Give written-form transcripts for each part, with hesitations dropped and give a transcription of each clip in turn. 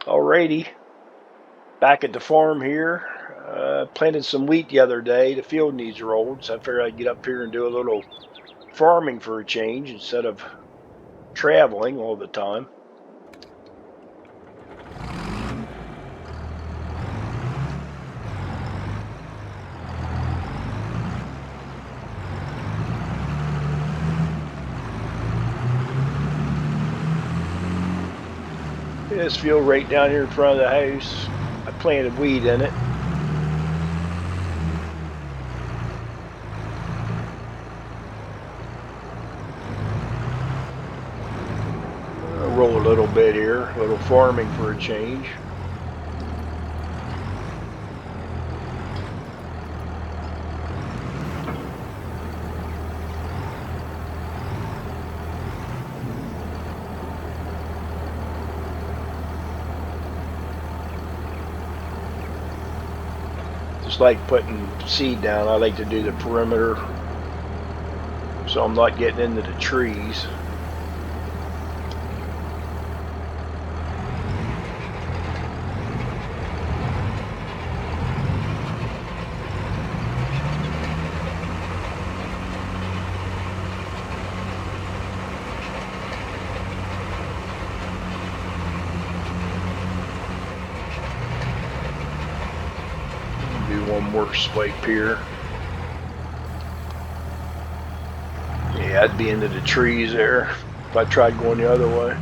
Alrighty, back at the farm here. Planted some wheat the other day. The field needs rolled, so I figured I'd get up here and do a little farming for a change instead of traveling all the time. This field right down here in front of the house, I planted wheat in it. I'll roll a little bit here, a little farming for a change. Just like putting seed down, I like to do the perimeter so I'm not getting into the trees. Do one more swipe here. Yeah, I'd be into the trees there if I tried going the other way.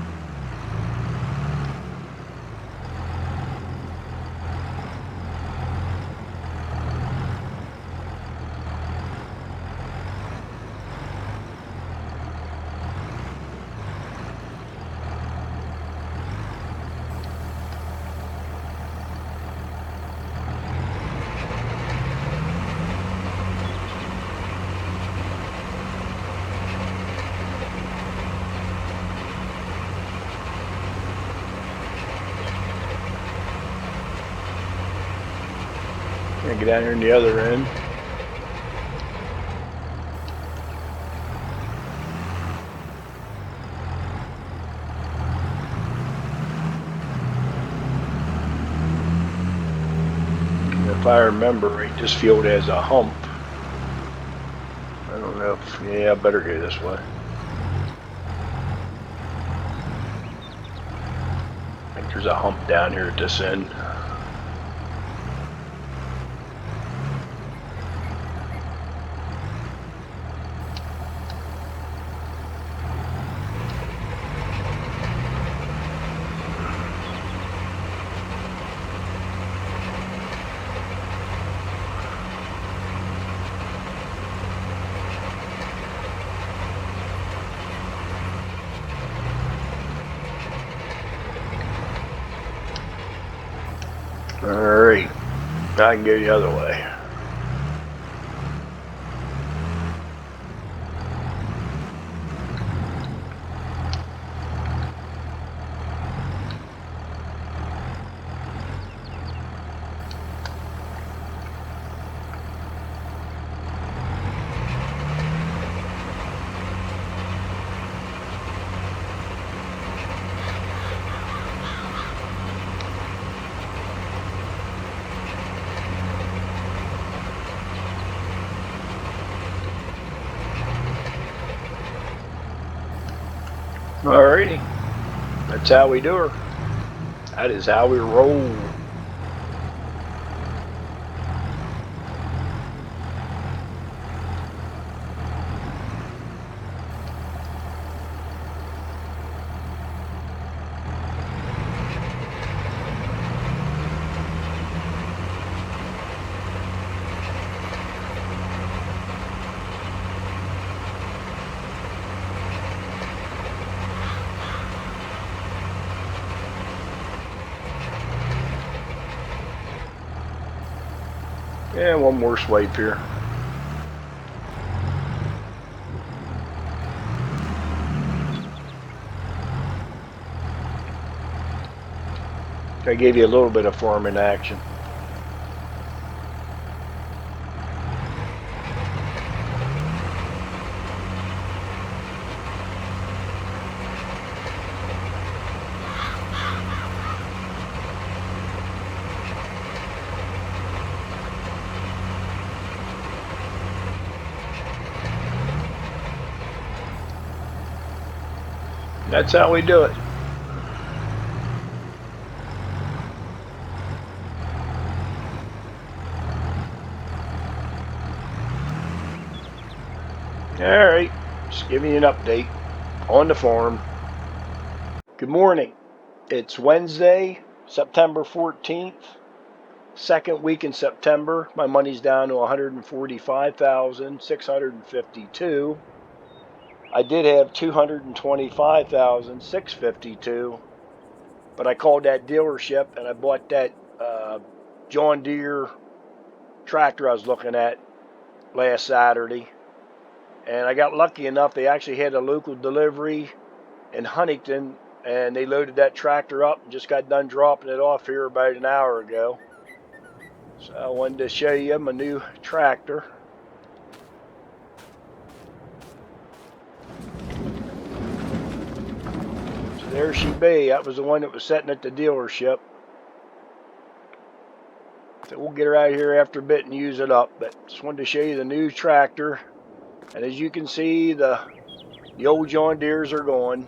And get down here on the other end. And if I remember right, this field has a hump. I don't know if, yeah, I better go this way. I think there's a hump down here at this end. Alright, I can go the other way. Alrighty, that's how we do her. That is how we roll. Yeah, one more swipe here. I gave you a little bit of farming action. That's how we do it. Alright, just giving you an update on the farm. Good morning. It's Wednesday, September 14th, second week in September. My money's down to 145,652. I did have 225,652, but I called that dealership and I bought that John Deere tractor I was looking at last Saturday. And I got lucky enough, they actually had a local delivery in Huntington, and they loaded that tractor up and just got done dropping it off here about an hour ago. So I wanted to show you my new tractor. So there she be. That was the one that was sitting at the dealership. So we'll get her out of here after a bit and use it up. But just wanted to show you the new tractor. And as you can see, the old John Deeres are gone.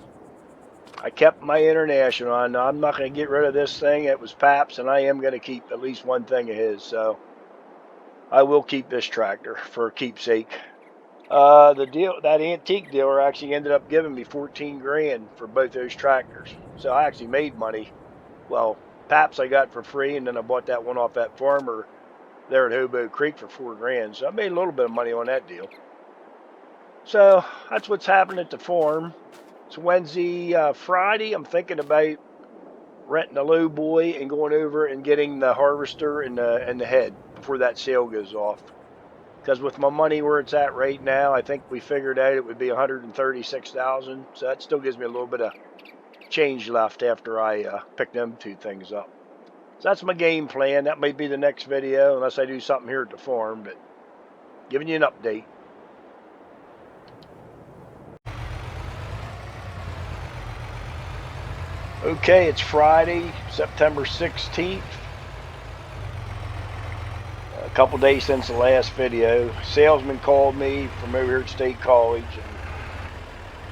I kept my International on. Now, I'm not going to get rid of this thing. It was Pap's, and I am going to keep at least one thing of his. So I will keep this tractor for keepsake. That antique dealer actually ended up giving me 14 grand for both those tractors. So I actually made money. Well, Pap's I got for free, and then I bought that one off that farmer there at Hobo Creek for 4 grand. So I made a little bit of money on that deal. So that's what's happening at the farm. It's Wednesday, Friday. I'm thinking about renting a low boy and going over and getting the harvester and the head before that sale goes off. Because with my money where it's at right now, I think we figured out it would be 136,000. So that still gives me a little bit of change left after I pick them two things up. So that's my game plan. That might be the next video unless I do something here at the farm. But giving you an update. Okay, it's Friday, September 16th. A couple days since the last video. Salesman called me from over here at State College and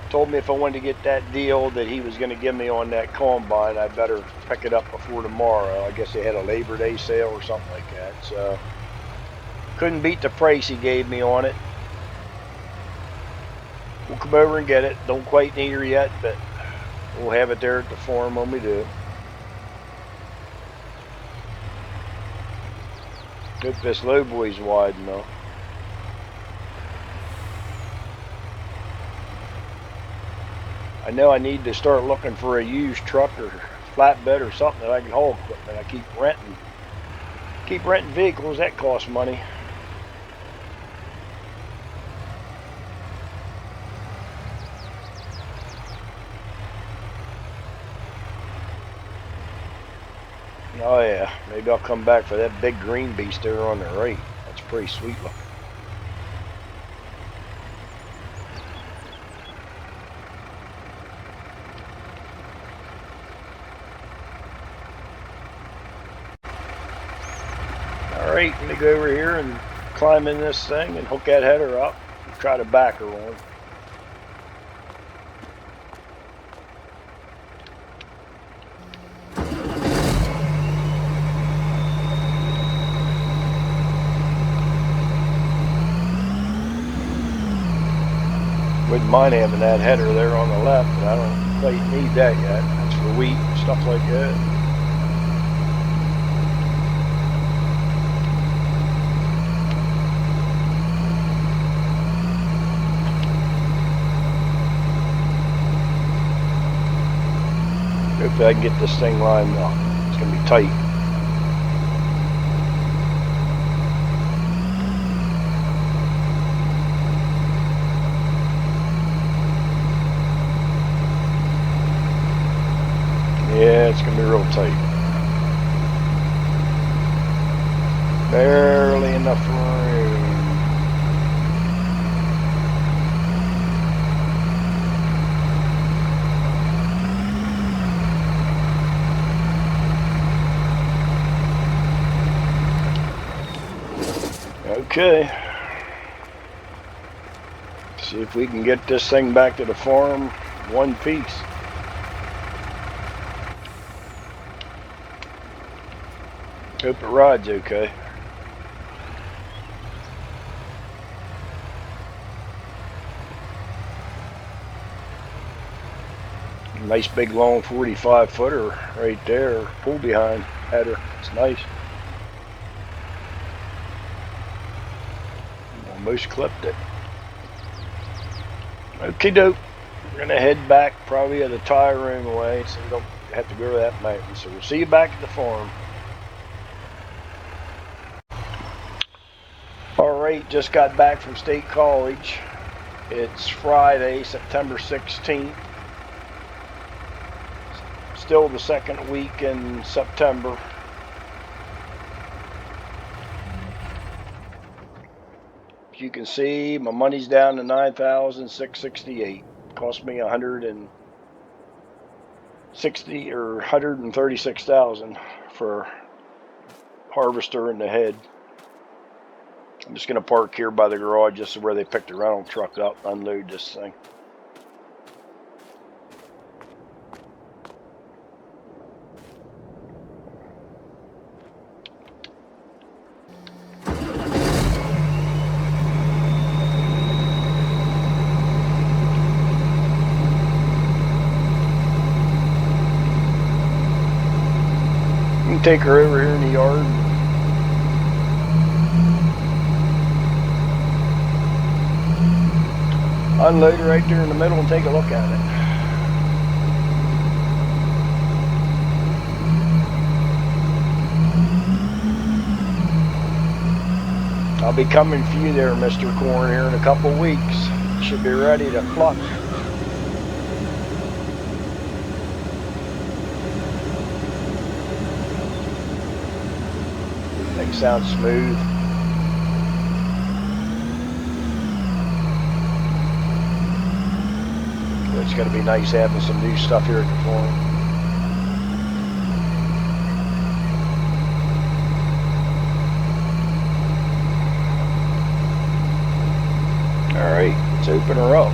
told me if I wanted to get that deal that he was going to give me on that combine, I better pick it up before tomorrow. I guess they had a Labor Day sale or something like that. So couldn't beat the price he gave me on it. We'll come over and get it. Don't quite need her yet, but we'll have it there at the farm when we do. Hope this low boy's wide enough. I know I need to start looking for a used truck or flatbed or something that I can haul equipment. I keep renting vehicles. That costs money. Oh yeah, maybe I'll come back for that big green beast there on the right. That's pretty sweet looking. Alright, let me go over here and climb in this thing and hook that header up and try to back her on. Wouldn't mind having that header there on the left, but I don't quite need that yet. That's for wheat and stuff like that. Hopefully I can get this thing lined up. It's going to be tight. Yeah, it's going to be real tight. Barely enough room. Okay. See if we can get this thing back to the farm one piece. Hope the ride's okay. Nice big long 45 footer right there. Pull behind header. It's nice. Almost clipped it. Okie doke. We're gonna head back probably the tire room away so we don't have to go to that mountain. So we'll see you back at the farm. Alright, just got back from State College. It's Friday, September 16th. Still the second week in September. As you can see, my money's down to $9,668. Cost me $160 or $136,000 for harvester and the head. I'm just going to park here by the garage just where they picked the rental truck up, unload this thing. You can take her over here in the yard. Unload her right there in the middle and take a look at it. I'll be coming for you there, Mr. Corn, here in a couple weeks. Should be ready to pluck. Thing sounds smooth. It's going to be nice having some new stuff here at the farm. Alright, let's open her up.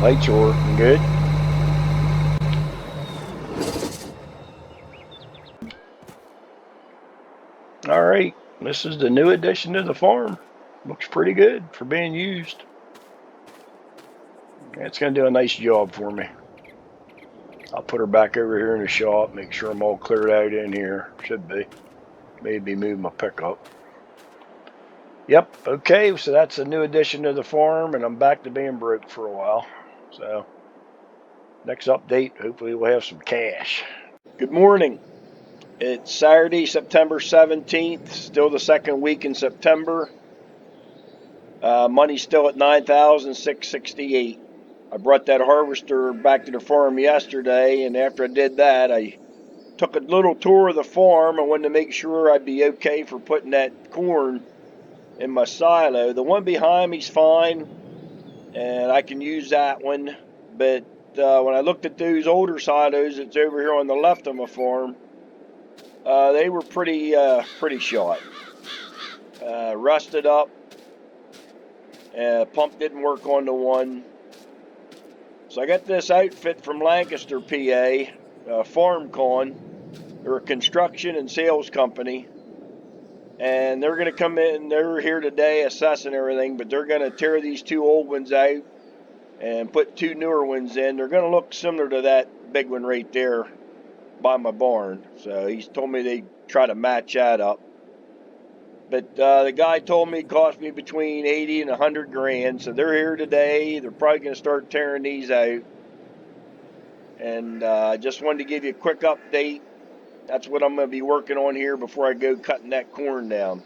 Lights are working good. Alright, this is the new addition to the farm. Looks pretty good for being used. It's going to do a nice job for me. I'll put her back over here in the shop, make sure I'm all cleared out in here. Should be. Maybe move my pickup. Yep, okay, so that's a new addition to the farm, and I'm back to being broke for a while. So, next update, hopefully we'll have some cash. Good morning. It's Saturday, September 17th, still the second week in September. Money's still at $9,668. I brought that harvester back to the farm yesterday, and after I did that, I took a little tour of the farm. I wanted to make sure I'd be okay for putting that corn in my silo. The one behind me's fine, and I can use that one, but when I looked at those older silos that's over here on the left of my farm, they were pretty shot. Rusted up. Pump didn't work on the one. So I got this outfit from Lancaster, PA, FarmCon. They're a construction and sales company. And they're going to come in, they're here today assessing everything, but they're going to tear these two old ones out and put two newer ones in. They're going to look similar to that big one right there by my barn. So he's told me they try to match that up. But the guy told me it cost me between 80 and 100 grand. So they're here today. They're probably going to start tearing these out. And I just wanted to give you a quick update. That's what I'm going to be working on here before I go cutting that corn down.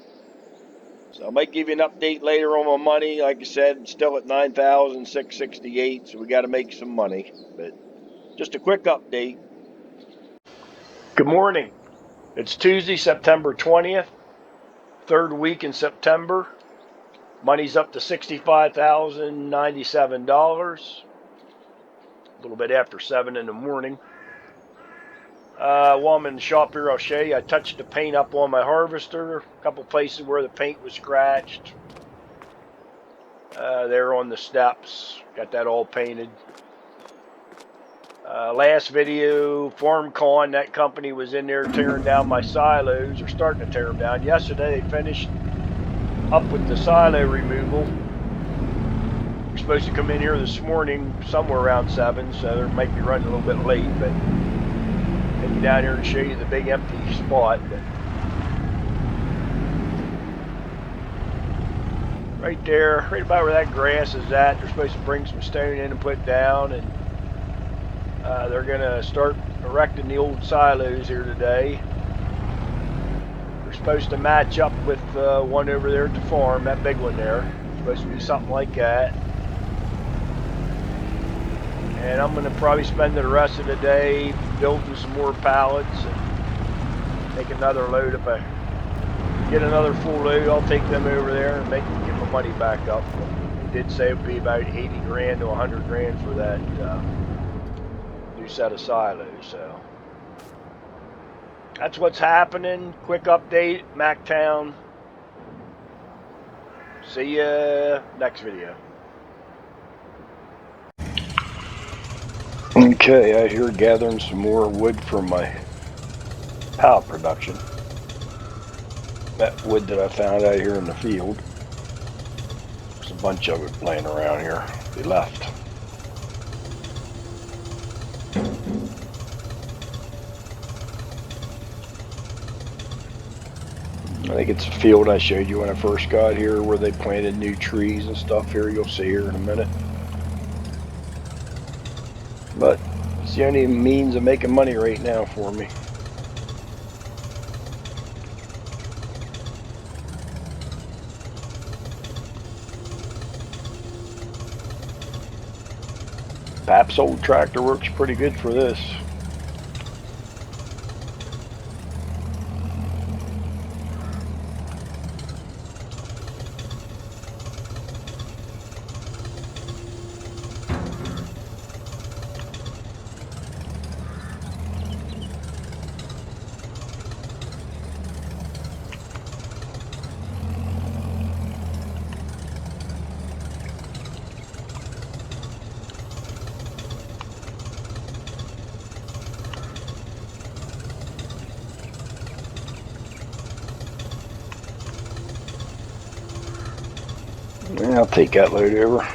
So I might give you an update later on my money. Like I said, it's still at $9,668, so we got to make some money. But just a quick update. Good morning. It's Tuesday, September 20th, third week in September. Money's up to $65,097. a little bit after 7 in the morning. While I'm in the shop here, I'll show you. I touched the paint up on my harvester. A couple places where the paint was scratched. There on the steps. Got that all painted. Last video, FarmCon, that company was in there tearing down my silos, or starting to tear them down. Yesterday they finished up with the silo removal. We're supposed to come in here this morning somewhere around 7, so they might be running a little bit late, but I'll take you down here and show you the big empty spot. But right there, right about where that grass is at, they're supposed to bring some stone in and put down, and they're going to start erecting the old silos here today. They're supposed to match up with one over there at the farm, that big one there. It's supposed to be something like that. And I'm going to probably spend the rest of the day building some more pallets and take another load. If I get another full load, I'll take them over there and get my money back up. They did say it would be about 80 grand to 100 grand for that new set of silos. So that's what's happening. Quick update, Mactown. See ya next video. Okay, out here gathering some more wood for my pallet production. That wood that I found out here in the field. There's a bunch of it laying around here. They left. I think it's a field I showed you when I first got here where they planted new trees and stuff here. You'll see here in a minute. But it's the only means of making money right now for me. Pap's old tractor works pretty good for this. I'll take that load over.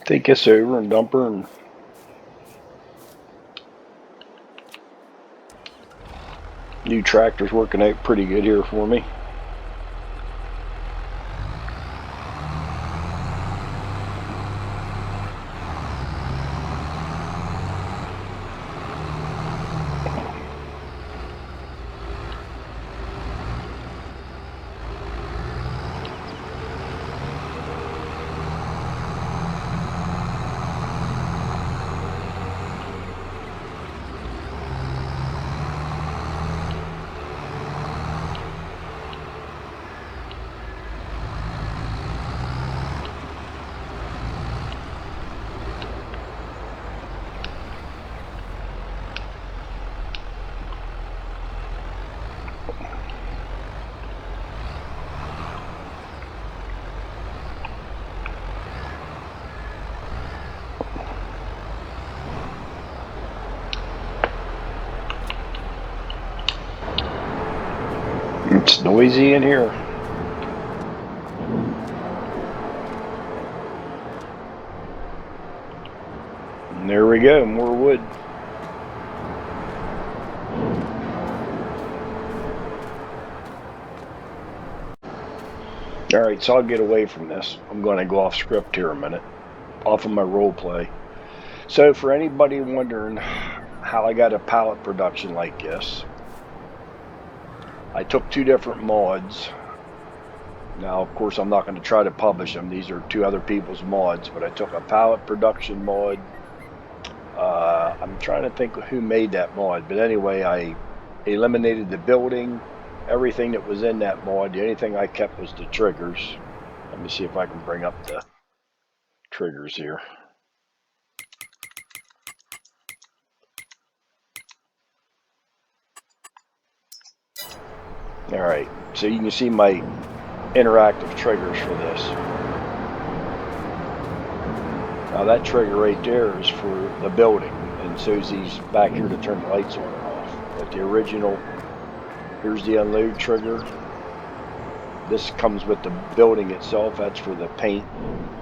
Take this over and dump her, and new tractor's working out pretty good here for me. It's noisy in here. And there we go, more wood. Alright, so I'll get away from this. I'm going to go off script here a minute, off of my role play. So for anybody wondering how I got a pallet production like this, I took 2 different mods. Now, of course, I'm not going to try to publish them. These are 2 other people's mods, but I took a pallet production mod. I'm trying to think of who made that mod, but anyway, I eliminated the building, everything that was in that mod. The only thing I kept was the triggers. Let me see if I can bring up the triggers here. Alright, so you can see my interactive triggers for this. Now that trigger right there is for the building, and Susie's back here to turn the lights on and off. But the original, here's the unload trigger. This comes with the building itself. That's for the paint,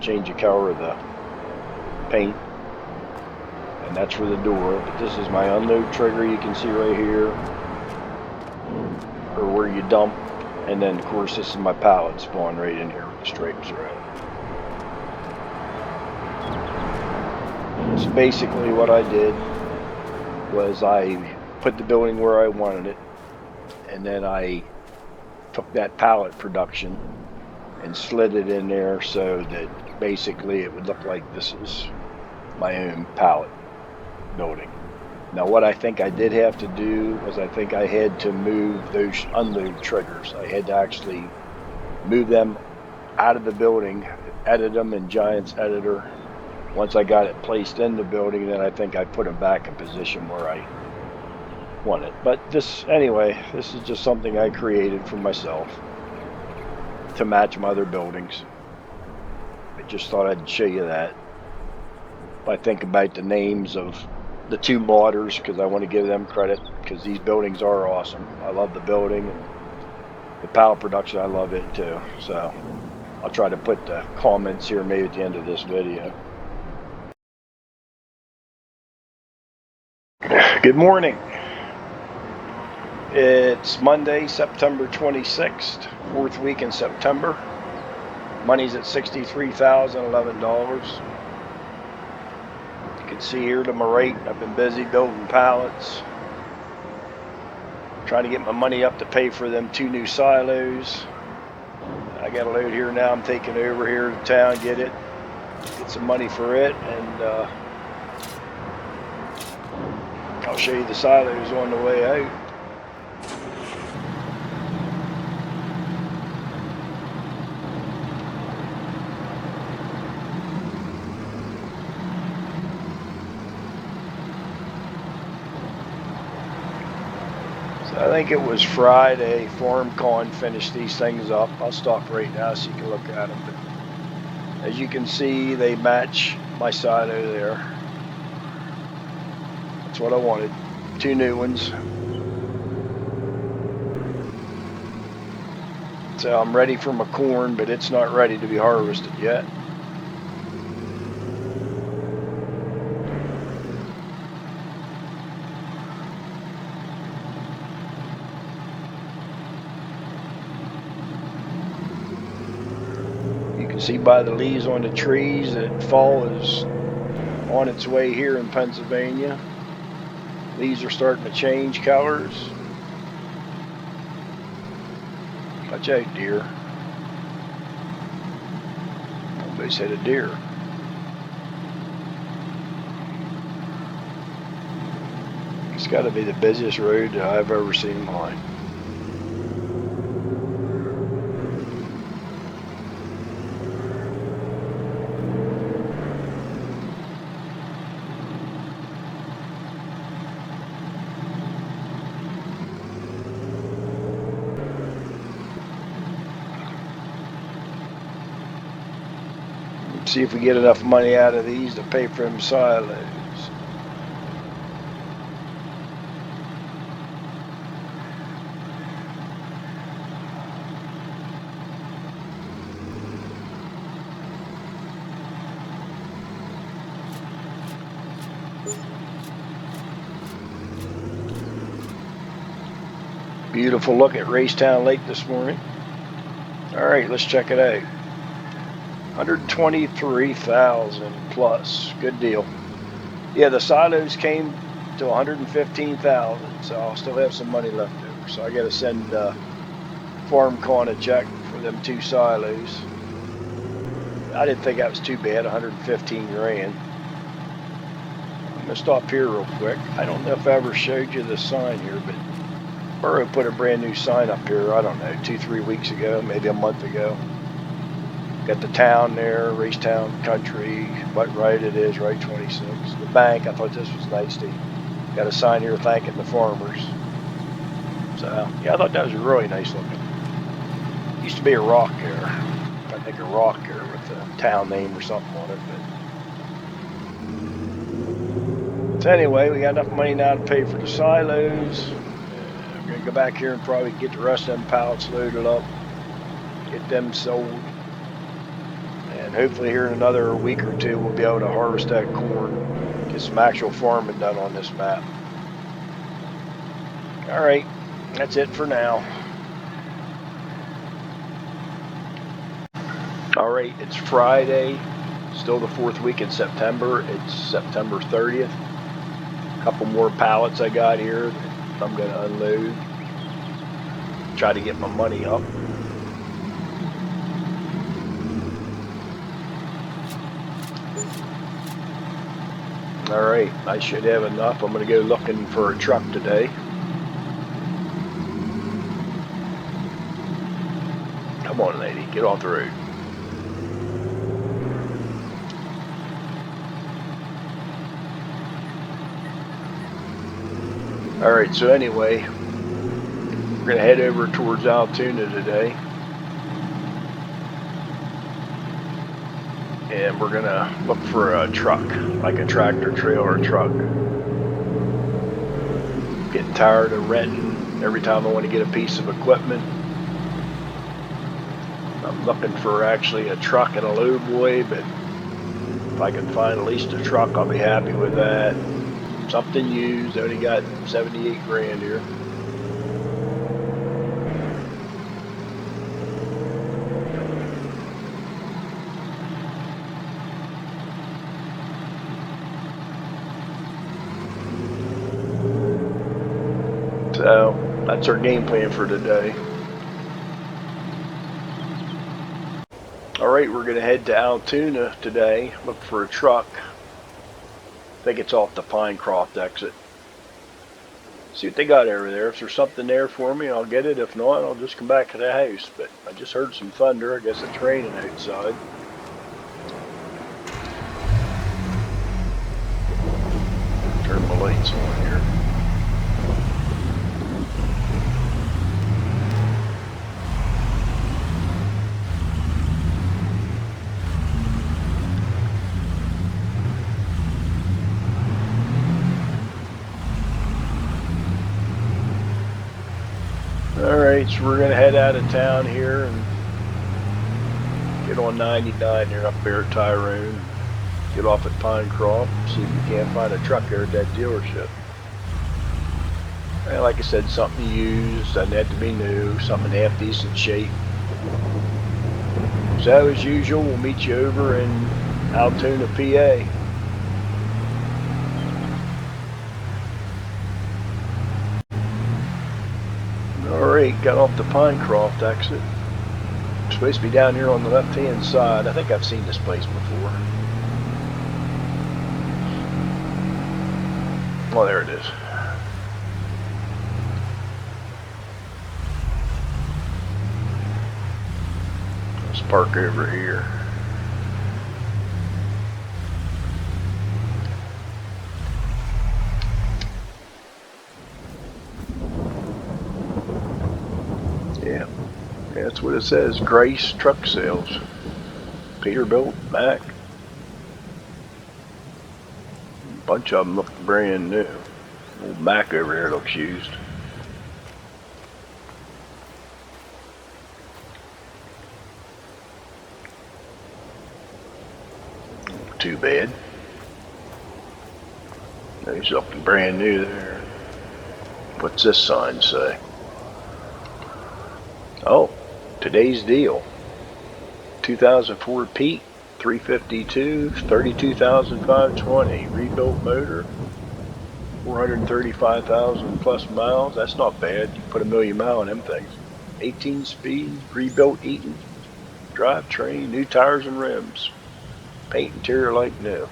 change the color of the paint. And that's for the door. But this is my unload trigger you can see right here, or where you dump. And then of course this is my pallet spawn right in here with the stripes around. So basically what I did was I put the building where I wanted it, and then I took that pallet production and slid it in there so that basically it would look like this is my own pallet building. Now what I think I did have to do was I think I had to move those unload triggers. I had to actually move them out of the building, edit them in Giant's editor. Once I got it placed in the building, then I think I put them back in position where I want it. But this, anyway, this is just something I created for myself to match my other buildings. I just thought I'd show you that. I think about the names of the two modders because I want to give them credit, because these buildings are awesome. I love the building, and the pallet production, I love it too. So I'll try to put the comments here maybe at the end of this video. Good morning. It's Monday, September 26th, fourth week in September. Money's at $63,011. You can see here to my right, I've been busy building pallets, trying to get my money up to pay for them 2 new silos. I got a load here now. I'm taking over here to town, get some money for it, and I'll show you the silos on the way out. So I think it was Friday, FarmCon finished these things up. I'll stop right now so you can look at them. But as you can see, they match my silo there. That's what I wanted. 2 new ones. So I'm ready for my corn, but it's not ready to be harvested yet. You can see by the leaves on the trees that fall is on its way here in Pennsylvania. Leaves are starting to change colors. Watch out, deer. Almost hit a deer. It's got to be the busiest road that I've ever seen in my life. See if we get enough money out of these to pay for them silos. Beautiful look at Racetown Lake this morning. All right, let's check it out. 123,000 plus. Good deal. Yeah, the silos came to 115,000, so I'll still have some money left over. So I got to send FarmCon a check for them 2 silos. I didn't think that was too bad, 115 grand. I'm gonna stop here real quick. I don't know if I ever showed you the sign here, but Burrow put a brand new sign up here, I don't know, 2-3 weeks ago, maybe a month ago. Got the town there, Racetown Country, what right it is, right 26. The bank, I thought this was nice. They got a sign here thanking the farmers. So, yeah, I thought that was really nice looking. Used to be a rock there. I think a rock there with a town name or something on it. But so anyway, we got enough money now to pay for the silos. We're going to go back here and probably get the rest of them pallets loaded up, get them sold. And hopefully here in another week or two, we'll be able to harvest that corn, get some actual farming done on this map. All right, that's it for now. All right, it's Friday, still the 4th week in September. It's September 30th. A couple more pallets I got here that I'm going to unload. Try to get my money up. All right, I should have enough. I'm going to go looking for a truck today. Come on, lady, get off the road. All right, so anyway, we're going to head over towards Altoona today. And we're going to look for a truck, like a tractor trailer truck. Getting tired of renting every time I want to get a piece of equipment. I'm looking for actually a truck and a load boy, but if I can find at least a truck, I'll be happy with that. Something used, only got 78 grand here. So that's our game plan for today. All right, we're going to head to Altoona today, look for a truck. I think it's off the Pinecroft exit. See what they got over there. If there's something there for me, I'll get it. If not, I'll just come back to the house. But I just heard some thunder. I guess it's raining outside. Turn my lights on here. Alright, so we're going to head out of town here and get on 99 here up there at Tyrone. Get off at Pinecroft, see if we can't find a truck there at that dealership. And like I said, something used, doesn't have to be new, something in half decent shape. So as usual, we'll meet you over in Altoona, PA. Alright, got off the Pinecroft exit. I'm supposed to be down here on the left hand side. I think I've seen this place before. Oh, there it is. Let's park over here. Yeah, that's what it says. Grace Truck Sales. Peterbilt, Mac. A bunch of them look brand new. Old Mac over here looks used. Too bad. He's looking brand new there. What's this sign say? Oh, today's deal. 2004 Pete, 352, 32,520. Rebuilt motor, 435,000 plus miles. That's not bad. You put a million mile on them things. 18 speed, rebuilt Eaton. Drivetrain, new tires and rims. Paint interior like new.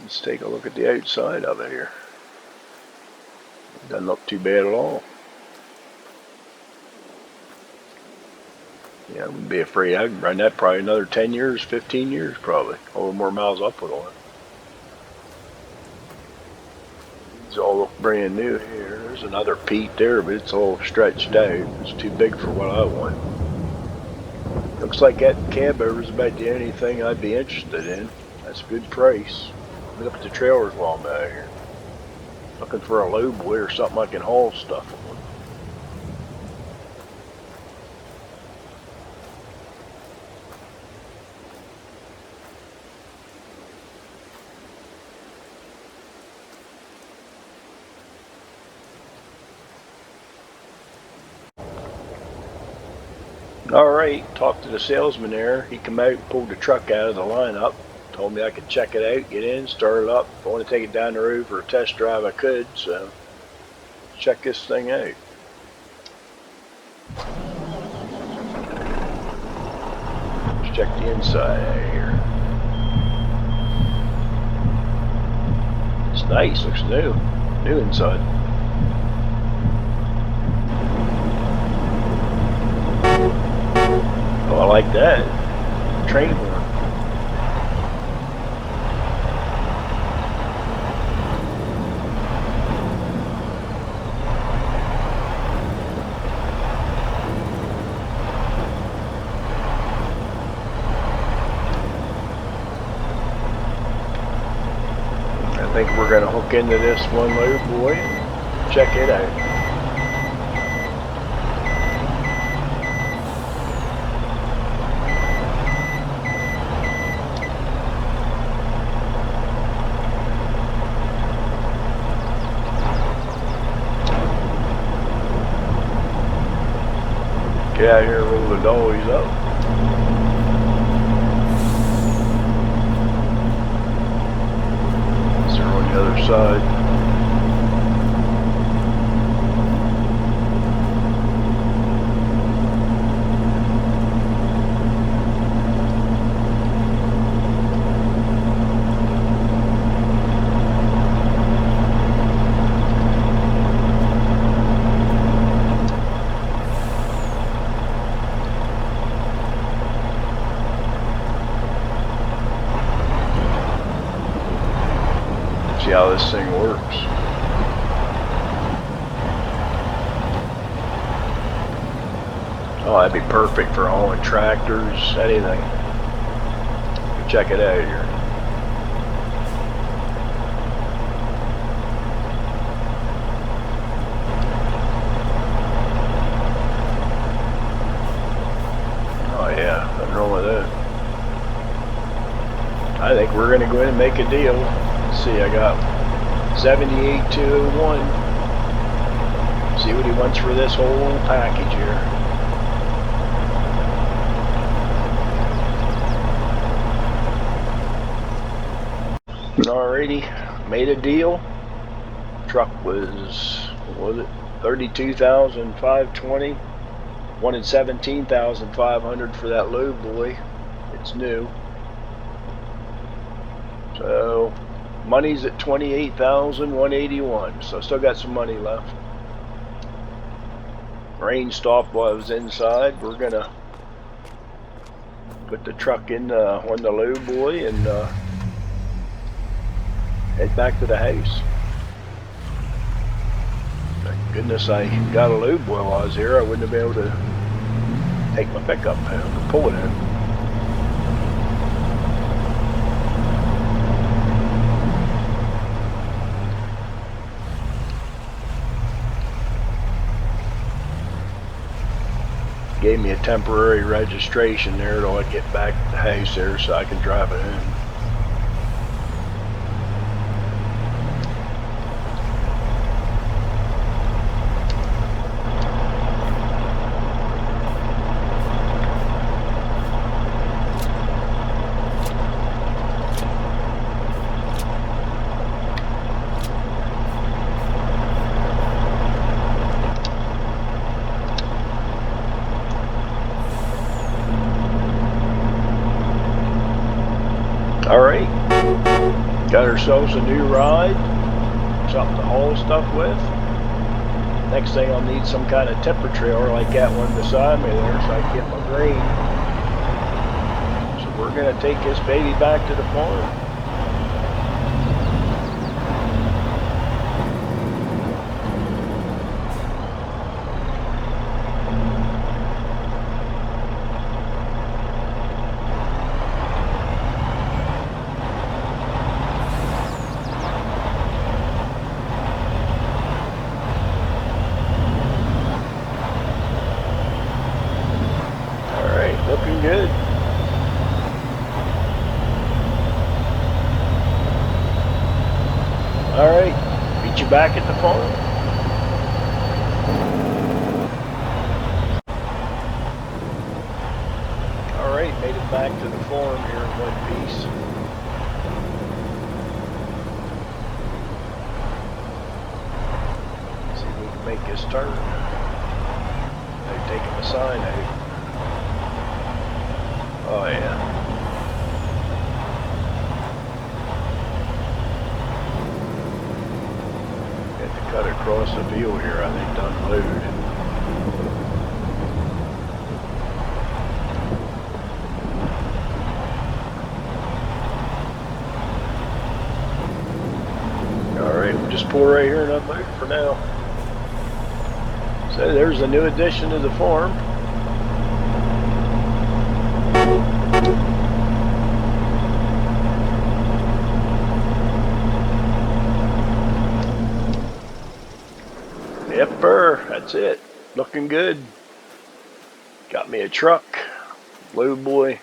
Let's take a look at the outside of it here. Doesn't look too bad at all. Yeah, I wouldn't be afraid. I can run that probably another 10 years, 15 years probably. All the more miles I'll put on it. These all look brand new here. There's another Pete there, but it's all stretched out. It's too big for what I want. Looks like that cab over is about the only thing I'd be interested in. That's a good price. Let me look at the trailers while I'm out here. Looking for a low boy or something I can haul stuff on. Alright, talked to the salesman there. He came out and pulled the truck out of the lineup. Told me I could check it out, get in, start it up. If I want to take it down the road for a test drive, I could. So, check this thing out. Let's check the inside out here. It's nice, looks new. New inside. Oh, I like that. Train horn. I think we're going to hook into this one load boy and check it out. Get out here and roll the dollies up. So they're on the other side. See how this thing works. Oh, that'd be perfect for hauling tractors, anything. Check it out here. Oh yeah, nothing wrong with that. I think we're gonna go in and make a deal. Let's see, I got 78,201. See what he wants for this whole package here. Alrighty, made a deal. Truck was, what was it, 32,520. Wanted 17,500 for that low boy. It's new. So money's at 28,181. So I still got some money left. Rain stopped while I was inside. We're gonna put the truck in on the low boy and head back to the house. Thank goodness I got a low boy while I was here. I wouldn't have been able to take my pickup home and pull it in. Gave me a temporary registration there till I get back to the house there so I can drive it in. Alright, got ourselves a new ride, something to haul stuff with. Next thing I'll need some kind of temper trailer like that one beside me there so I can get my grain. So we're going to take this baby back to the farm. Looking good. All right, meet you back at the farm. All right, made it back to the farm here in one piece. See if we can make this turn. They've taken the sign out. Oh yeah. Got to cut across the field here, I think, to unload. Alright, we'll just pull right here and unload for now. So there's a new addition to the farm. Yepper, that's it. Looking good. Got me a truck. Blue boy.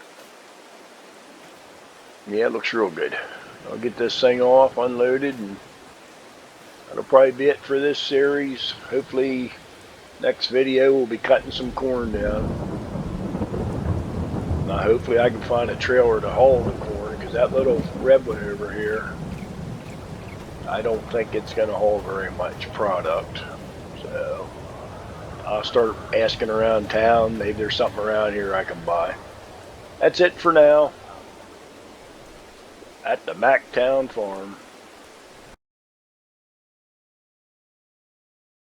Yeah, it looks real good. I'll get this thing off, unloaded, and that'll probably be it for this series. Hopefully next video we'll be cutting some corn down. Now hopefully I can find a trailer to haul the corn, because that little red one over here, I don't think it's going to haul very much product. So I'll start asking around town. Maybe there's something around here I can buy. That's it for now at the Mactown farm.